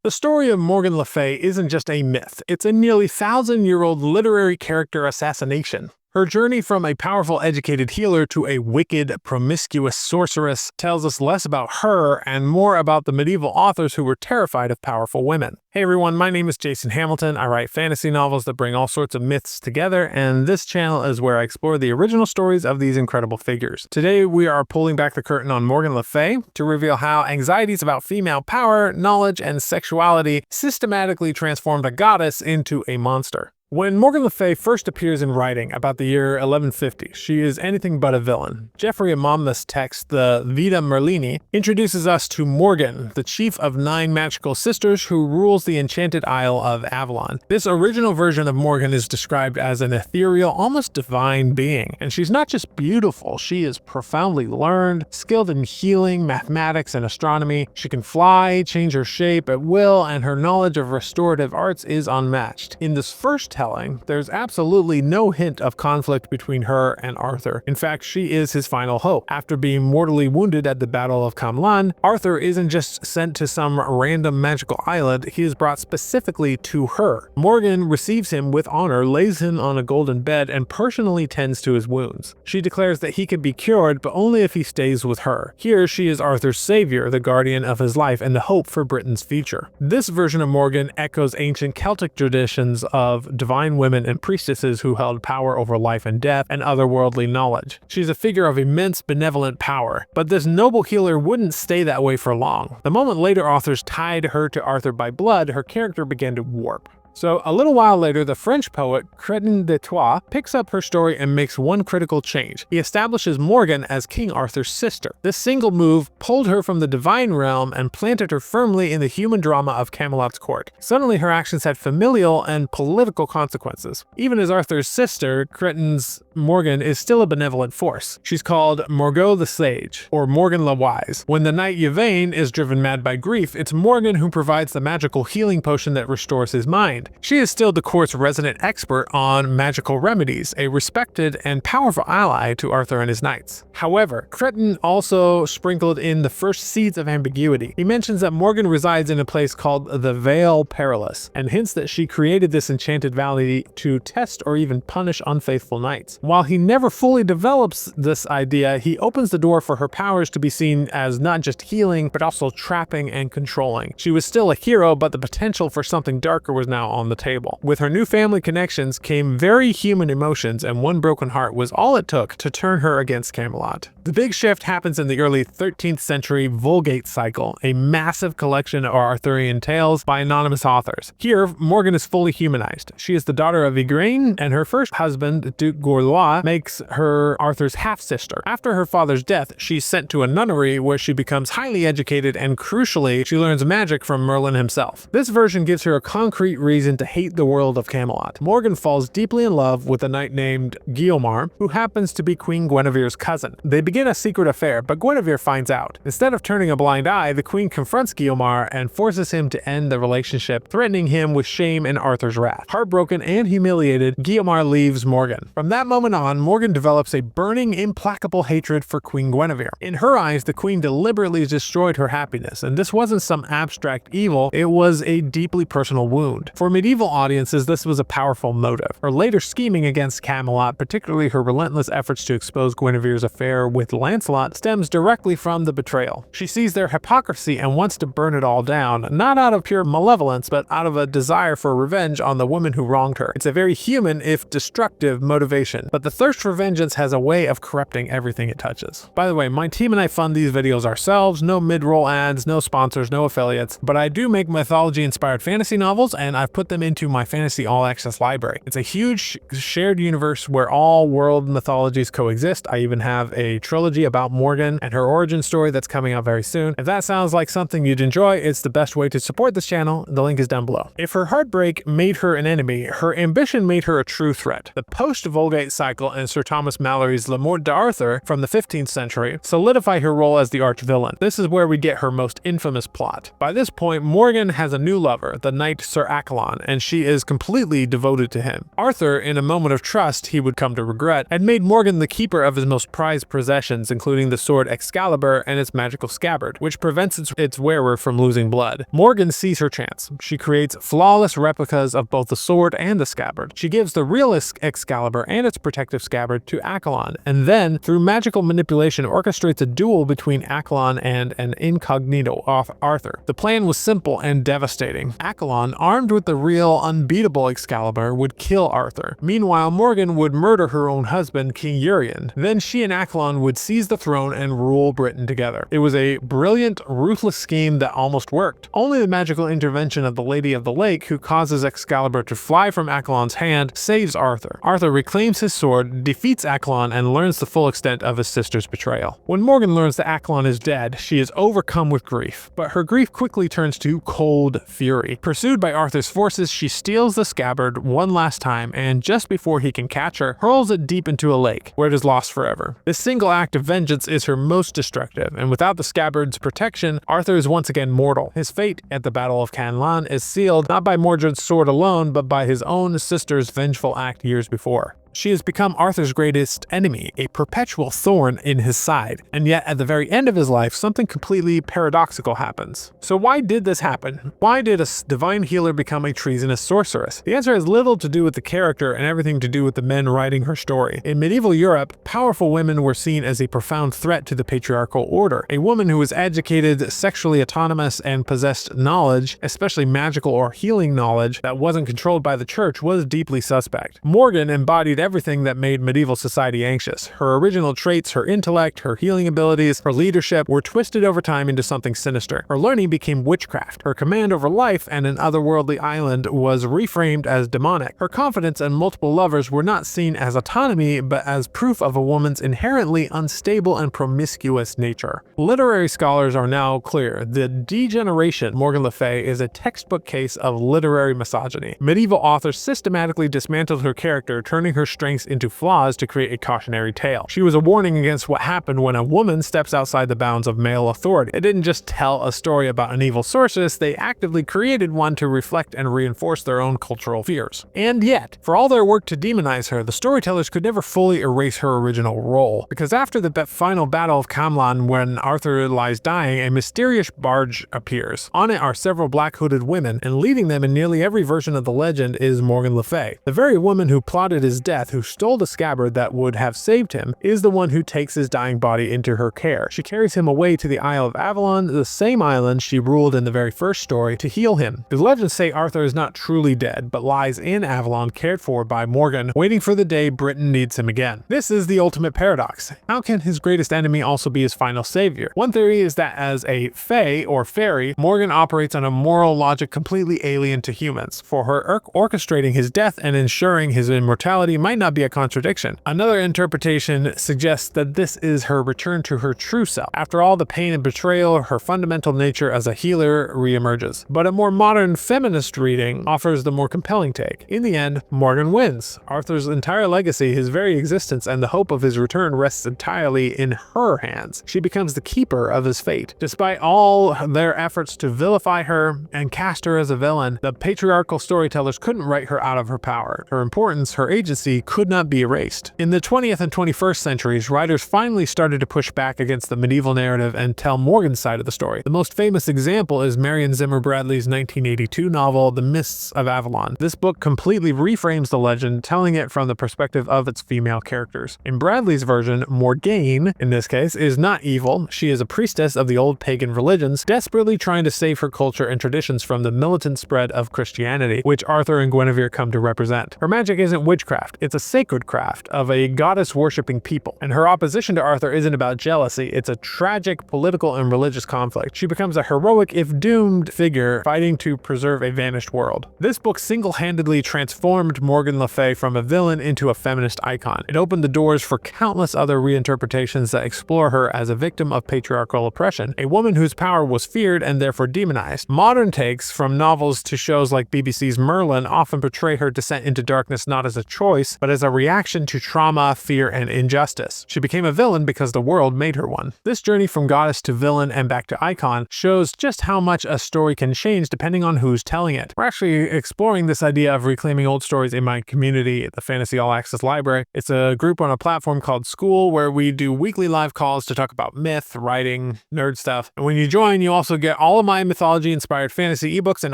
The story of Morgan le Fay isn't just a myth, it's a nearly 1,000-year-old literary character assassination. Her journey from a powerful educated healer to a wicked, promiscuous sorceress tells us less about her and more about the medieval authors who were terrified of powerful women. Hey everyone, my name is Jason Hamilton. I write fantasy novels that bring all sorts of myths together, and this channel is where I explore the original stories of these incredible figures. Today we are pulling back the curtain on Morgan le Fay to reveal how anxieties about female power, knowledge, and sexuality systematically transformed a goddess into a monster. When Morgan le Fay first appears in writing about the year 1150, she is anything but a villain. Geoffrey of Monmouth's text, the Vita Merlini, introduces us to Morgan, the chief of 9 magical sisters who rules the enchanted Isle of Avalon. This original version of Morgan is described as an ethereal, almost divine being, and she's not just beautiful, she is profoundly learned, skilled in healing, mathematics, and astronomy. She can fly, change her shape at will, and her knowledge of restorative arts is unmatched. In this first telling, there's absolutely no hint of conflict between her and Arthur. In fact, she is his final hope. After being mortally wounded at the Battle of Camlan, Arthur isn't just sent to some random magical island, he is brought specifically to her. Morgan receives him with honor, lays him on a golden bed, and personally tends to his wounds. She declares that he can be cured, but only if he stays with her. Here, she is Arthur's savior, the guardian of his life, and the hope for Britain's future. This version of Morgan echoes ancient Celtic traditions of divine women and priestesses who held power over life and death and otherworldly knowledge. She's a figure of immense benevolent power, but this noble healer wouldn't stay that way for long. The moment later authors tied her to Arthur by blood, her character began to warp. So, a little while later, the French poet Crétin de Troyes picks up her story and makes one critical change. He establishes Morgan as King Arthur's sister. This single move pulled her from the divine realm and planted her firmly in the human drama of Camelot's court. Suddenly, her actions had familial and political consequences. Even as Arthur's sister, Crétin's Morgan is still a benevolent force. She's called Morgot the Sage, or Morgan le Wise. When the knight Yvain is driven mad by grief, it's Morgan who provides the magical healing potion that restores his mind. She is still the court's resident expert on magical remedies, a respected and powerful ally to Arthur and his knights. However, Crétin also sprinkled in the first seeds of ambiguity. He mentions that Morgan resides in a place called the Vale Perilous, and hints that she created this enchanted valley to test or even punish unfaithful knights. While he never fully develops this idea, he opens the door for her powers to be seen as not just healing, but also trapping and controlling. She was still a hero, but the potential for something darker was now on the table. With her new family connections came very human emotions, and one broken heart was all it took to turn her against Camelot. The big shift happens in the early 13th century Vulgate cycle, a massive collection of Arthurian tales by anonymous authors. Here, Morgan is fully humanized. She is the daughter of Igraine, and her first husband, Duke Gorlois, makes her Arthur's half-sister. After her father's death, she's sent to a nunnery where she becomes highly educated, and crucially, she learns magic from Merlin himself. This version gives her a concrete reason to hate the world of Camelot. Morgan falls deeply in love with a knight named Guiomar, who happens to be Queen Guinevere's cousin. They begin a secret affair, but Guinevere finds out. Instead of turning a blind eye, the queen confronts Guiomar and forces him to end the relationship, threatening him with shame and Arthur's wrath. Heartbroken and humiliated, Guiomar leaves Morgan. From that moment on, Morgan develops a burning, implacable hatred for Queen Guinevere. In her eyes, the queen deliberately destroyed her happiness, and this wasn't some abstract evil, it was a deeply personal wound. For medieval audiences, this was a powerful motive. Her later scheming against Camelot, particularly her relentless efforts to expose Guinevere's affair with Lancelot, stems directly from the betrayal. She sees their hypocrisy and wants to burn it all down, not out of pure malevolence, but out of a desire for revenge on the woman who wronged her. It's a very human, if destructive, motivation, but the thirst for vengeance has a way of corrupting everything it touches. By the way, my team and I fund these videos ourselves, no mid-roll ads, no sponsors, no affiliates, but I do make mythology-inspired fantasy novels, and I've put them into my fantasy all-access library. It's a huge shared universe where all world mythologies coexist. I even have a trilogy about Morgan and her origin story that's coming out very soon. If that sounds like something you'd enjoy, it's the best way to support this channel. The link is down below. If her heartbreak made her an enemy, her ambition made her a true threat. The post-Vulgate cycle and Sir Thomas Malory's Le Morte d'Arthur from the 15th century solidify her role as the arch-villain. This is where we get her most infamous plot. By this point, Morgan has a new lover, the knight Sir Accolon, Accolon, and she is completely devoted to him. Arthur, in a moment of trust he would come to regret, had made Morgan the keeper of his most prized possessions, including the sword Excalibur and its magical scabbard, which prevents its wearer from losing blood. Morgan sees her chance. She creates flawless replicas of both the sword and the scabbard. She gives the real Excalibur and its protective scabbard to Accolon, and then, through magical manipulation, orchestrates a duel between Accolon and an incognito Arthur. The plan was simple and devastating. Accolon, armed with the real, unbeatable Excalibur, would kill Arthur. Meanwhile, Morgan would murder her own husband, King Urien. Then she and Accolon would seize the throne and rule Britain together. It was a brilliant, ruthless scheme that almost worked. Only the magical intervention of the Lady of the Lake, who causes Excalibur to fly from Accolon's hand, saves Arthur. Arthur reclaims his sword, defeats Accolon, and learns the full extent of his sister's betrayal. When Morgan learns that Accolon is dead, she is overcome with grief, but her grief quickly turns to cold fury. Pursued by Arthur's forces, she steals the scabbard one last time, and just before he can catch her, hurls it deep into a lake, where it is lost forever. This single act of vengeance is her most destructive, and without the scabbard's protection, Arthur is once again mortal. His fate at the Battle of Canlan is sealed not by Mordred's sword alone, but by his own sister's vengeful act years before. She has become Arthur's greatest enemy, a perpetual thorn in his side. And yet, at the very end of his life, something completely paradoxical happens. So why did this happen? Why did a divine healer become a treasonous sorceress? The answer has little to do with the character and everything to do with the men writing her story. In medieval Europe, powerful women were seen as a profound threat to the patriarchal order. A woman who was educated, sexually autonomous, and possessed knowledge, especially magical or healing knowledge, that wasn't controlled by the church was deeply suspect. Morgan embodied everything that made medieval society anxious. Her original traits, her intellect, her healing abilities, her leadership were twisted over time into something sinister. Her learning became witchcraft. Her command over life and an otherworldly island was reframed as demonic. Her confidence and multiple lovers were not seen as autonomy, but as proof of a woman's inherently unstable and promiscuous nature. Literary scholars are now clear. The degeneration Morgan le Fay is a textbook case of literary misogyny. Medieval authors systematically dismantled her character, turning her strengths into flaws to create a cautionary tale. She was a warning against what happened when a woman steps outside the bounds of male authority. It didn't just tell a story about an evil sorceress, they actively created one to reflect and reinforce their own cultural fears. And yet, for all their work to demonize her, the storytellers could never fully erase her original role. Because after the final battle of Camlan, when Arthur lies dying, a mysterious barge appears. On it are several black-hooded women, and leading them in nearly every version of the legend is Morgan le Fay. The very woman who plotted his death, who stole the scabbard that would have saved him, is the one who takes his dying body into her care. She carries him away to the Isle of Avalon, the same island she ruled in the very first story, to heal him. The legends say Arthur is not truly dead, but lies in Avalon cared for by Morgan, waiting for the day Britain needs him again. This is the ultimate paradox. How can his greatest enemy also be his final savior? One theory is that as a fae or fairy, Morgan operates on a moral logic completely alien to humans. For her, orchestrating his death and ensuring his immortality might not be a contradiction. Another interpretation suggests that this is her return to her true self. After all the pain and betrayal, her fundamental nature as a healer reemerges. But a more modern feminist reading offers the more compelling take. In the end, Morgan wins. Arthur's entire legacy, his very existence, and the hope of his return rests entirely in her hands. She becomes the keeper of his fate. Despite all their efforts to vilify her and cast her as a villain, the patriarchal storytellers couldn't write her out of her power. Her importance, her agency, could not be erased. In the 20th and 21st centuries, writers finally started to push back against the medieval narrative and tell Morgan's side of the story. The most famous example is Marion Zimmer Bradley's 1982 novel, The Mists of Avalon. This book completely reframes the legend, telling it from the perspective of its female characters. In Bradley's version, Morgane, in this case, is not evil. She is a priestess of the old pagan religions, desperately trying to save her culture and traditions from the militant spread of Christianity, which Arthur and Guinevere come to represent. Her magic isn't witchcraft, it's a sacred craft of a goddess-worshipping people. And her opposition to Arthur isn't about jealousy, it's a tragic political and religious conflict. She becomes a heroic, if doomed, figure fighting to preserve a vanished world. This book single-handedly transformed Morgan le Fay from a villain into a feminist icon. It opened the doors for countless other reinterpretations that explore her as a victim of patriarchal oppression, a woman whose power was feared and therefore demonized. Modern takes, from novels to shows like BBC's Merlin, often portray her descent into darkness not as a choice, but as a reaction to trauma, fear, and injustice. She became a villain because the world made her one. This journey from goddess to villain and back to icon shows just how much a story can change depending on who's telling it. We're actually exploring this idea of reclaiming old stories in my community, the Fantasy All Access Library. It's a group on a platform called School where we do weekly live calls to talk about myth, writing, nerd stuff. And when you join, you also get all of my mythology-inspired fantasy ebooks and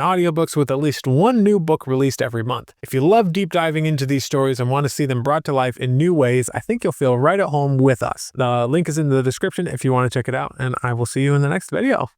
audiobooks with at least one new book released every month. If you love deep diving into these stories and want to see them brought to life in new ways, I think you'll feel right at home with us. The link is in the description if you want to check it out, and I will see you in the next video.